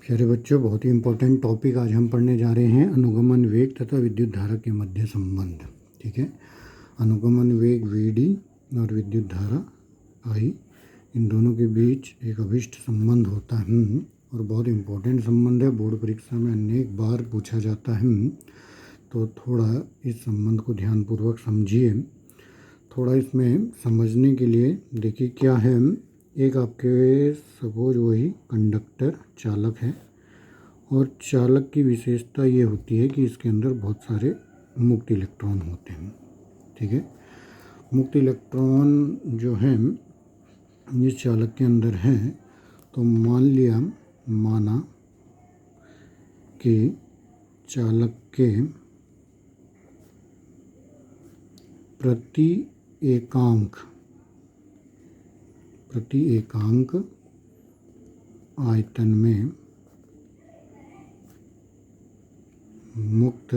प्यारे बच्चों, बहुत ही इम्पोर्टेंट टॉपिक आज हम पढ़ने जा रहे हैं, अनुगमन वेग तथा विद्युत धारा के मध्य संबंध। ठीक है, अनुगमन वेग Vd और विद्युत धारा I, इन दोनों के बीच एक अभिष्ट संबंध होता है और बहुत इम्पोर्टेंट संबंध है। बोर्ड परीक्षा में अनेक बार पूछा जाता है, तो थोड़ा इस संबंध को ध्यानपूर्वक समझिए। थोड़ा इसमें समझने के लिए देखिए क्या है। एक आपके सपोज वही कंडक्टर चालक है और चालक की विशेषता ये होती है कि इसके अंदर बहुत सारे मुक्त इलेक्ट्रॉन होते हैं। ठीक है, मुक्त इलेक्ट्रॉन जो हैं इस चालक के अंदर हैं, तो माना कि चालक के प्रति एकांक आयतन में मुक्त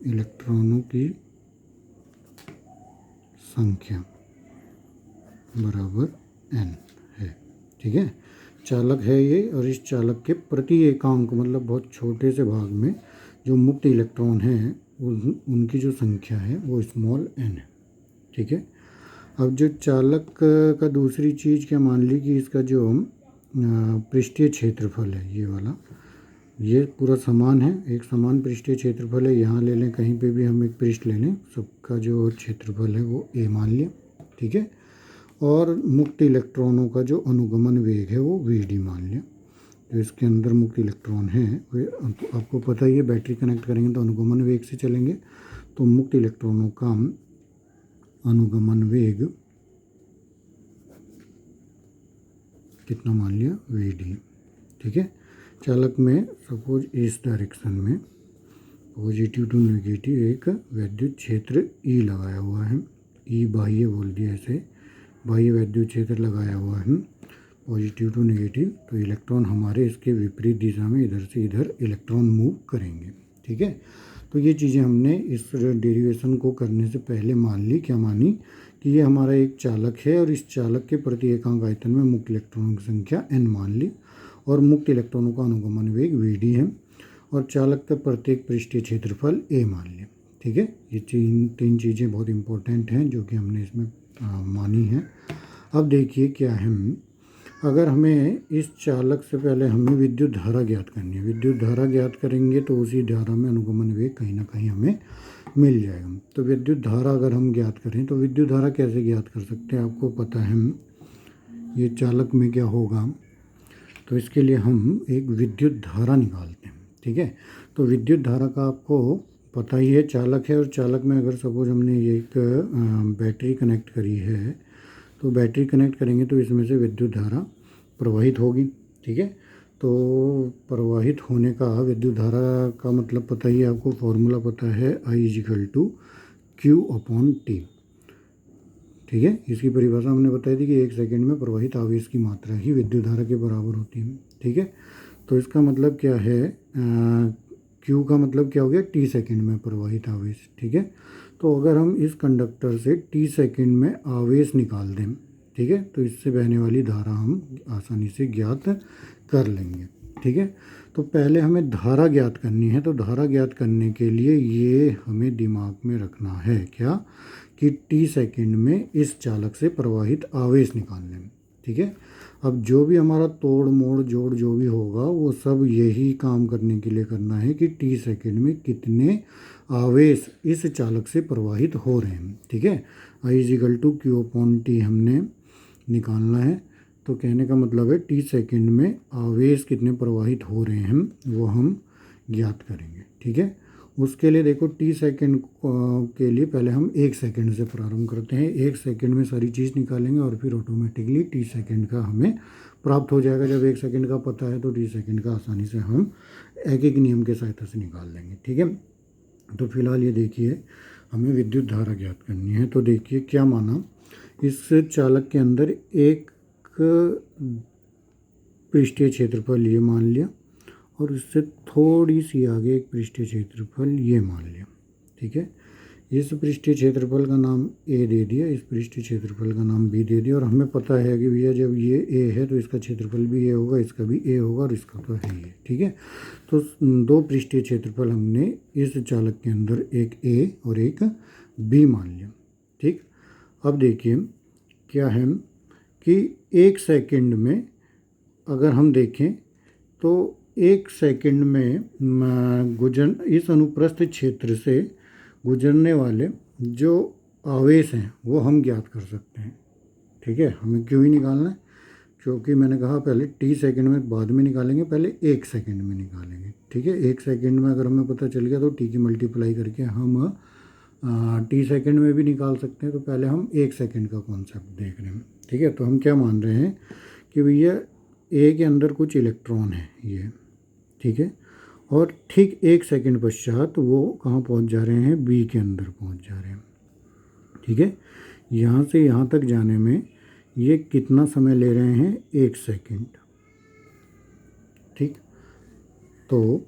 इलेक्ट्रॉनों की संख्या बराबर n है। ठीक है, चालक है ये, और इस चालक के प्रति एकांक मतलब बहुत छोटे से भाग में जो मुक्त इलेक्ट्रॉन हैं उनकी जो संख्या है वो स्मॉल n है। ठीक है, अब जो चालक का दूसरी चीज़ क्या, मान ली कि इसका जो पृष्ठीय क्षेत्रफल है, ये वाला, ये पूरा समान है, एक समान पृष्ठीय क्षेत्रफल है। यहाँ ले लें, कहीं पे भी हम एक पृष्ठ ले लें, सबका जो क्षेत्रफल है वो a मान लिया। ठीक है, और मुक्त इलेक्ट्रॉनों का जो अनुगमन वेग है वो Vd मान लिया। तो इसके अंदर मुक्त इलेक्ट्रॉन है, वे आपको पता ही है, बैटरी कनेक्ट करेंगे तो अनुगमन वेग से चलेंगे। तो मुक्त इलेक्ट्रॉनों का अनुगमन वेग कितना मान लिया, Vd। ठीक है, चालक में सपोज इस डायरेक्शन में पॉजिटिव टू नेगेटिव एक वैद्युत क्षेत्र E लगाया हुआ है। E बाह्य बोल दिया, ऐसे बाह्य वैद्युत क्षेत्र लगाया हुआ है पॉजिटिव टू नेगेटिव। तो इलेक्ट्रॉन हमारे इसके विपरीत दिशा में इधर से इधर इलेक्ट्रॉन मूव करेंगे। ठीक है, तो ये चीज़ें हमने इस डेरिवेशन को करने से पहले मान ली। क्या मानी कि ये हमारा एक चालक है और इस चालक के प्रति एकांक आयतन में मुक्त इलेक्ट्रॉनों की संख्या n मान ली, और मुक्त इलेक्ट्रॉनों का अनुगमन वेग Vd है, और चालक का प्रत्येक पृष्ठीय क्षेत्रफल a मान लिया। ठीक है, ये तीन चीज़ें बहुत इंपॉर्टेंट हैं जो कि हमने इसमें मानी है। अब देखिए क्या है, अगर हमें इस चालक से पहले हमें विद्युत धारा ज्ञात करनी है, विद्युत धारा ज्ञात करेंगे तो उसी धारा में अनुगमन वेग कहीं ना कहीं हमें मिल जाएगा। तो विद्युत धारा अगर हम ज्ञात करें तो विद्युत धारा कैसे ज्ञात कर सकते हैं, आपको पता है ये चालक में क्या होगा। तो इसके लिए हम एक विद्युत धारा निकालते हैं। ठीक है, तो विद्युत धारा का आपको पता ही है, चालक है और चालक में अगर सपोज हमने एक बैटरी कनेक्ट करी है, तो बैटरी कनेक्ट करेंगे तो इसमें से विद्युत धारा प्रवाहित होगी। ठीक है, तो प्रवाहित होने का विद्युत धारा का मतलब पता ही है आपको, फॉर्मूला पता है, I = Q/T। ठीक है, इसकी परिभाषा हमने बताई थी कि 1 सेकंड में प्रवाहित आवेश की मात्रा ही विद्युत धारा के बराबर होती है। ठीक है, तो इसका मतलब क्या है, Q का मतलब क्या हो गया, T सेकंड में प्रवाहित आवेश। ठीक है, तो अगर हम इस कंडक्टर से T सेकंड में आवेश निकाल दें, ठीक है, तो इससे बहने वाली धारा हम आसानी से ज्ञात कर लेंगे। ठीक है, तो पहले हमें धारा ज्ञात करनी है, तो धारा ज्ञात करने के लिए ये हमें दिमाग में रखना है क्या, कि T सेकंड में इस चालक से प्रवाहित आवेश निकालने में। ठीक है, अब जो भी हमारा तोड़ मोड़ जोड़ जो भी होगा वो सब यही काम करने के लिए करना है कि T सेकंड में कितने आवेश इस चालक से प्रवाहित हो रहे हैं। ठीक है, I = Q/T हमने निकालना है। तो कहने का मतलब है T सेकंड में आवेश कितने प्रवाहित हो रहे हैं वो हम ज्ञात करेंगे। ठीक है, उसके लिए देखो T सेकंड के लिए पहले हम 1 सेकंड से प्रारंभ करते हैं। 1 सेकंड में सारी चीज़ निकालेंगे और फिर ऑटोमेटिकली T सेकंड का हमें प्राप्त हो जाएगा। जब 1 सेकंड का पता है तो T सेकंड का आसानी से हम एक नियम के सहायता से निकाल लेंगे। ठीक है, तो फिलहाल ये देखिए हमें विद्युत धारा ज्ञात करनी है। तो देखिए क्या माना, इस चालक के अंदर एक पृष्ठीय क्षेत्रफल ये मान लिया, और इससे थोड़ी सी आगे एक पृष्ठीय क्षेत्रफल ये मान लिया। ठीक है, इस पृष्ठीय क्षेत्रफल का नाम ए दे दिया, इस पृष्ठीय क्षेत्रफल का नाम बी दे दिया, और हमें पता है कि भैया जब ये ए है तो इसका क्षेत्रफल भी ए होगा, इसका भी ए होगा, और इसका तो है ही, ठीक है। तो दो पृष्ठीय क्षेत्रफल हमने इस चालक के अंदर एक ए और एक बी मान लिया, ठीक। अब देखिए क्या है कि 1 सेकंड में अगर हम देखें तो 1 सेकंड में इस अनुप्रस्थ क्षेत्र से गुजरने वाले जो आवेश हैं वो हम ज्ञात कर सकते हैं, ठीक है। हमें क्यों ही निकालना है, क्योंकि मैंने कहा पहले टी सेकंड में बाद में निकालेंगे, पहले 1 सेकंड में निकालेंगे, ठीक है। 1 सेकंड में अगर हमें पता चल गया तो टी की मल्टीप्लाई करके हम टी सेकंड में भी निकाल सकते हैं। तो पहले हम 1 सेकंड का कॉन्सेप्ट देख रहे हैं, ठीक है। तो हम क्या मान रहे हैं कि भैया ए के अंदर कुछ इलेक्ट्रॉन है ये, ठीक है, और ठीक 1 सेकंड पश्चात वो कहाँ पहुँच जा रहे हैं, बी के अंदर पहुँच जा रहे हैं, ठीक है। यहाँ से यहाँ तक जाने में ये कितना समय ले रहे हैं, 1 सेकंड, ठीक। तो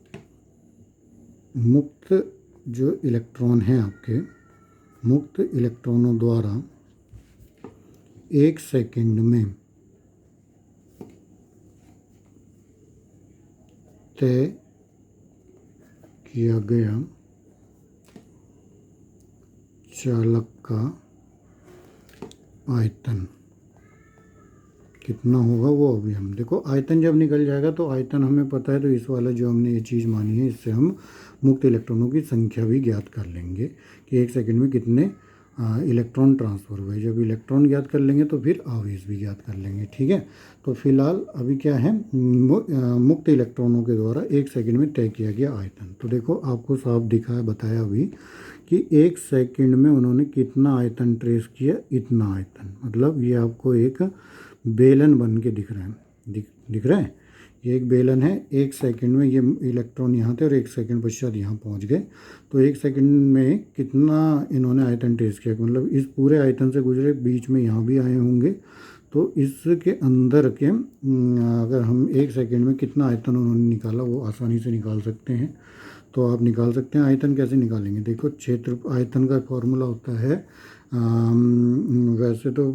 मुक्त जो इलेक्ट्रॉन हैं आपके, मुक्त इलेक्ट्रॉनों द्वारा 1 सेकंड में तय किया गया चालक का आयतन कितना होगा वो अभी हम देखो। आयतन जब निकल जाएगा तो आयतन हमें पता है, तो इस वाला जो हमने ये चीज़ मानी है इससे हम मुक्त इलेक्ट्रॉनों की संख्या भी ज्ञात कर लेंगे कि 1 सेकंड में कितने इलेक्ट्रॉन ट्रांसफ़र हुए। जब इलेक्ट्रॉन ज्ञात कर लेंगे तो फिर आवेश भी ज्ञात कर लेंगे, ठीक है। तो फिलहाल अभी क्या है, मुक्त इलेक्ट्रॉनों के द्वारा 1 सेकंड में तय किया गया आयतन। तो देखो आपको साफ दिखा है, बताया अभी कि 1 सेकंड में उन्होंने कितना आयतन ट्रेस किया, इतना आयतन। मतलब ये आपको एक बेलन बन के दिख रहा है, दिख रहा है, ये एक बेलन है। 1 सेकंड में ये इलेक्ट्रॉन यहाँ थे और 1 सेकंड पश्चात यहाँ पहुँच गए। तो 1 सेकंड में कितना इन्होंने आयतन ट्रेस किया, मतलब इस पूरे आयतन से गुजरे, बीच में यहाँ भी आए होंगे। तो इसके अंदर के अगर हम 1 सेकंड में कितना आयतन उन्होंने निकाला वो आसानी से निकाल सकते हैं। तो आप निकाल सकते हैं। आयतन कैसे निकालेंगे, देखो क्षेत्र आयतन का फॉर्मूला होता है, वैसे तो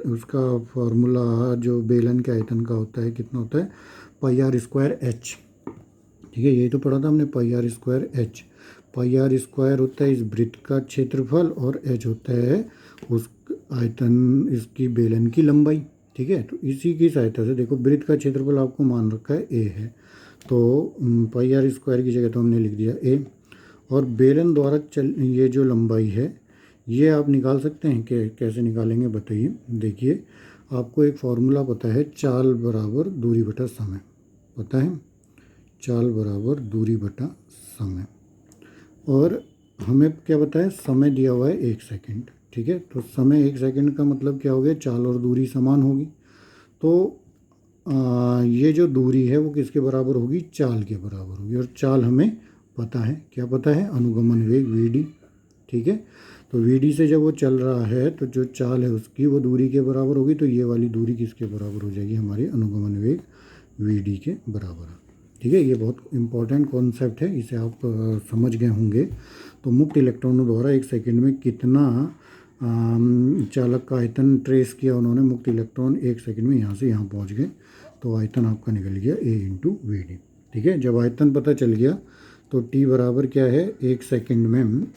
उसका फॉर्मूला जो बेलन के आयतन का होता है कितना होता है, पाई आर स्क्वायर एच, ठीक है। यही तो पढ़ा था हमने, pi r square h. Pi r square होता है इस वृत्त का क्षेत्रफल और एच होता है उस आयतन, इसकी बेलन की लंबाई, ठीक है। तो इसी की सहायता से देखो वृत्त का क्षेत्रफल आपको मान रखा है ए है, तो पाई आर स्क्वायर की जगह तो हमने लिख दिया ए, और बेलन द्वारा ये जो लंबाई है ये आप निकाल सकते हैं कि कैसे निकालेंगे बताइए। देखिए आपको एक फार्मूला पता है, चाल बराबर दूरी बटा समय, पता है, चाल बराबर दूरी बटा समय। और हमें क्या पता है, समय दिया हुआ है 1 सेकंड, ठीक है। तो समय 1 सेकंड का मतलब क्या हो गया, चाल और दूरी समान होगी। तो ये जो दूरी है वो किसके बराबर होगी, चाल के बराबर होगी। और चाल हमें पता है, क्या पता है, अनुगमन वेग वी, ठीक है। तो वी से जब वो चल रहा है तो जो चाल है उसकी वो दूरी के बराबर होगी। तो ये वाली दूरी किसके बराबर हो जाएगी, हमारे अनुगमन वेग वी के बराबर, ठीक है। ये बहुत इंपॉर्टेंट कॉन्सेप्ट है, इसे आप समझ गए होंगे। तो मुक्त इलेक्ट्रॉनों द्वारा 1 सेकंड में कितना चालक का आयतन ट्रेस किया उन्होंने, मुक्त इलेक्ट्रॉन 1 सेकंड में यहाँ से यहाँ पहुँच गए। तो आयतन आपका निकल गया ए इंटू वी डी, ठीक है। जब आयतन पता चल गया तो टी बराबर क्या है, 1 सेकंड में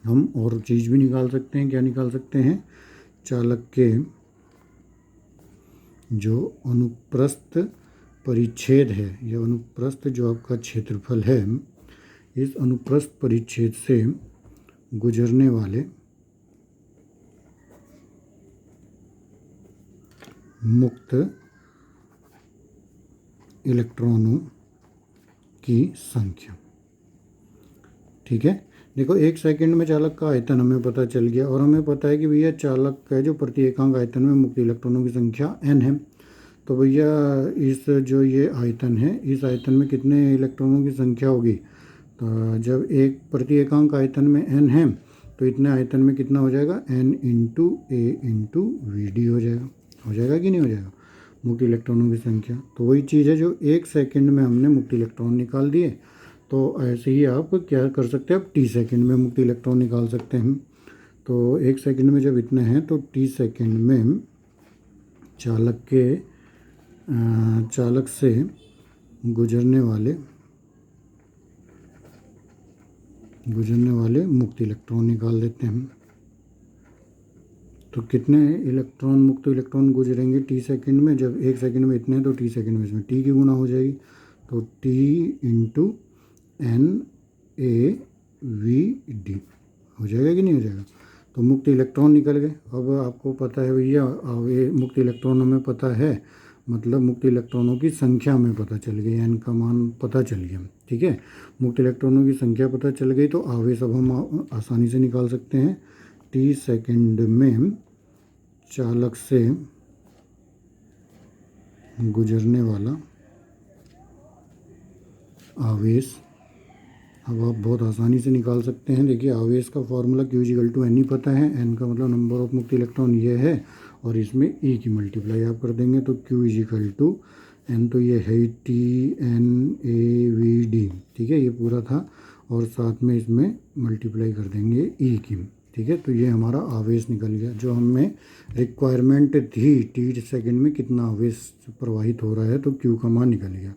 हम और चीज़ भी निकाल सकते हैं। क्या निकाल सकते हैं, चालक के जो अनुप्रस्थ परिच्छेद है, यह अनुप्रस्थ जो आपका क्षेत्रफल है, इस अनुप्रस्थ परिच्छेद से गुजरने वाले मुक्त इलेक्ट्रॉनों की संख्या, ठीक है। देखो 1 सेकंड में चालक का आयतन हमें पता चल गया, और हमें पता है कि भैया चालक का जो प्रति एकांक आयतन में मुक्त इलेक्ट्रॉनों की संख्या n है। तो भैया इस जो ये आयतन है, इस आयतन में कितने इलेक्ट्रॉनों की संख्या होगी, तो जब एक प्रति एकांक आयतन में n है तो इतने आयतन में कितना हो जाएगा, n into A into V D हो जाएगा कि नहीं हो जाएगा, मुक्त इलेक्ट्रॉनों की संख्या। तो वही चीज़ है जो 1 सेकंड में हमने मुक्त इलेक्ट्रॉन निकाल दिए। तो ऐसे ही आप क्या कर सकते हैं, आप टी सेकंड में मुक्त इलेक्ट्रॉन निकाल सकते हैं। तो 1 सेकंड में जब इतने हैं तो टी सेकंड में चालक से गुजरने वाले मुक्त इलेक्ट्रॉन निकाल देते हैं। तो कितने इलेक्ट्रॉन मुक्त इलेक्ट्रॉन गुजरेंगे टी सेकंड में, जब 1 सेकंड में इतने हैं तो टी सेकंड में इसमें टी की गुना हो जाएगी, तो T into N A V D हो जाएगा कि नहीं हो जाएगा। तो मुक्त इलेक्ट्रॉन निकल गए। अब आपको पता है भैया, ये मुक्त इलेक्ट्रॉन हमें पता है, मतलब मुक्त इलेक्ट्रॉनों की संख्या हमें पता चल गई, एन का मान पता चल गया, ठीक है। मुक्त इलेक्ट्रॉनों की संख्या पता चल गई तो आवेश अब हम आसानी से निकाल सकते हैं। टी सेकंड में चालक से गुजरने वाला आवेश अब आप बहुत आसानी से निकाल सकते हैं। देखिए आवेश का फॉर्मूला Q = N ही पता है, N का मतलब नंबर ऑफ मुक्त इलेक्ट्रॉन ये है, और इसमें E की मल्टीप्लाई आप कर देंगे तो Q = N, तो ये है TNAVD, ठीक है, ये पूरा था, और साथ में इसमें मल्टीप्लाई कर देंगे E की, ठीक है। तो ये हमारा आवेश निकल गया, जो हमें रिक्वायरमेंट थी टी सेकंड में कितना आवेश प्रवाहित हो रहा है, तो Q का मान निकल गया।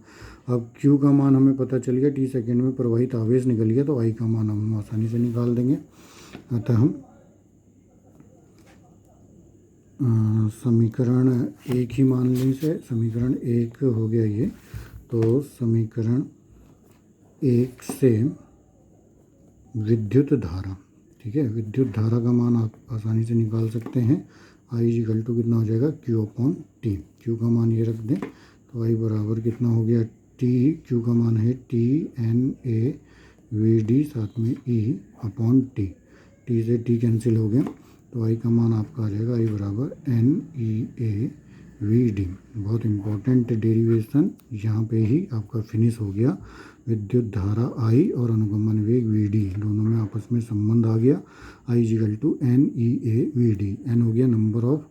अब Q का मान हमें पता चल गया, टी सेकंड में प्रवाहित आवेश निकल गया, तो I का मान हम आसानी से निकाल देंगे। अतः हम समीकरण 1 ही मान लें इसे, समीकरण 1 हो गया ये। तो समीकरण 1 से विद्युत धारा, ठीक है, विद्युत धारा का मान आप आसानी से निकाल सकते हैं। I = कितना हो जाएगा, Q/T। Q का मान ये रख दें तो I बराबर कितना हो गया, Q का मान है TNAVD, साथ में E/T। T से T कैंसिल हो गया तो I का मान आपका आ जाएगा I बराबर NEAVD। बहुत इम्पोर्टेंट डेरिवेशन यहाँ पे ही आपका फिनिश हो गया। विद्युत धारा I और अनुगमन वेग VD दोनों में आपस में संबंध आ गया। I = NEAVD। N हो गया number of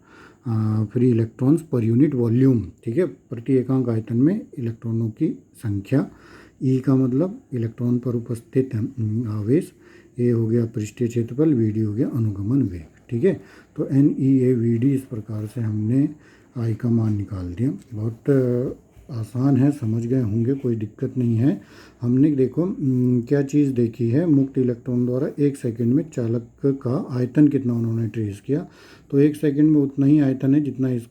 free electrons per unit volume, ठीक है, प्रति एकांक आयतन में इलेक्ट्रॉनों की संख्या। E का मतलब इलेक्ट्रॉन पर उपस्थित आवेश, A हो गया पृष्ठीय क्षेत्रफल, VD हो गया अनुगमन वेग, ठीक है। तो NEAVD इस प्रकार से हमने I का मान निकाल दिया। बहुत आसान है, समझ गए होंगे, कोई दिक्कत नहीं है। हमने देखो क्या चीज़ देखी है, मुक्त इलेक्ट्रॉन द्वारा 1 सेकंड में चालक का आयतन कितना उन्होंने ट्रेस किया। तो 1 सेकंड में उतना ही आयतन है जितना इस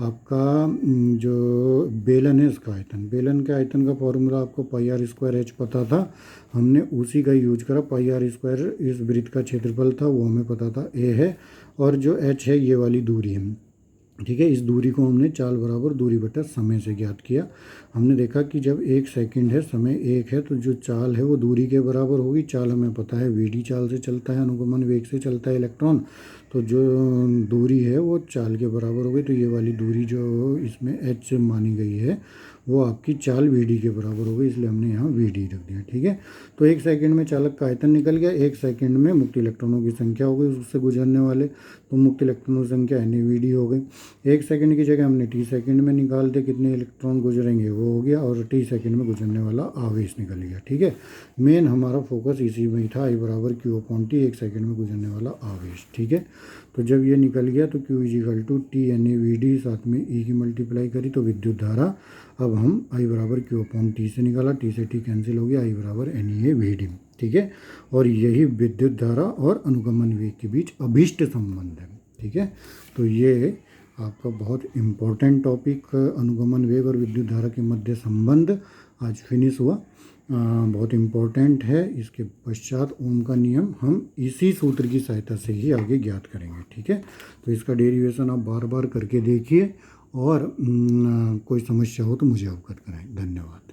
आपका जो बेलन है इसका आयतन। बेलन के आयतन का फॉर्मूला आपको πr² पता था, हमने उसी का यूज करा। πr² इस वृत्त का क्षेत्रफल था, वो हमें पता था A है, और जो h है ये वाली दूरी है, ठीक है। इस दूरी को हमने चाल बराबर दूरी बटा समय से ज्ञात किया। हमने देखा कि जब 1 सेकंड है, समय 1 है, तो जो चाल है वो दूरी के बराबर होगी। चाल हमें पता है VD चाल से चलता है, अनुगमन वेग से चलता है इलेक्ट्रॉन, तो जो दूरी है वो चाल के बराबर हो गई। तो ये वाली दूरी जो इसमें h मानी गई है वो आपकी चाल VD के बराबर हो गई, इसलिए हमने यहाँ VD रख दिया, ठीक है। तो 1 सेकंड में चालक का आयतन निकल गया। 1 सेकंड में मुक्त इलेक्ट्रॉनों की संख्या हो गई उससे गुजरने वाले, तो मुक्त इलेक्ट्रॉनों की संख्या NAVD हो गई। 1 सेकंड की जगह हमने टी सेकंड में निकाल दिया, कितने इलेक्ट्रॉन गुजरेंगे वो हो गया, और टी सेकंड में गुजरने वाला आवेश निकल गया, ठीक है। मेन हमारा फोकस इसी में ही था, I बराबर Q/T, 1 सेकंड में गुजरने वाला आवेश, ठीक है। तो जब ये निकल गया तो Q = TNAVD, साथ में E की मल्टीप्लाई करी तो विद्युत धारा अब हम I बराबर Q/T से निकाला, T से T कैंसिल हो गया, I बराबर NEAVD, ठीक है। और यही विद्युत धारा और अनुगमन वेग के बीच अभीष्ट संबंध है, ठीक है। तो ये आपका बहुत इम्पोर्टेंट टॉपिक, अनुगमन वेग और विद्युत धारा के मध्य संबंध आज फिनिश हुआ। बहुत इम्पोर्टेंट है। इसके पश्चात ओम का नियम हम इसी सूत्र की सहायता से ही आगे ज्ञात करेंगे, ठीक है। तो इसका डेरिवेशन आप बार बार करके देखिए, और कोई समस्या हो तो मुझे अवगत कराएं। धन्यवाद।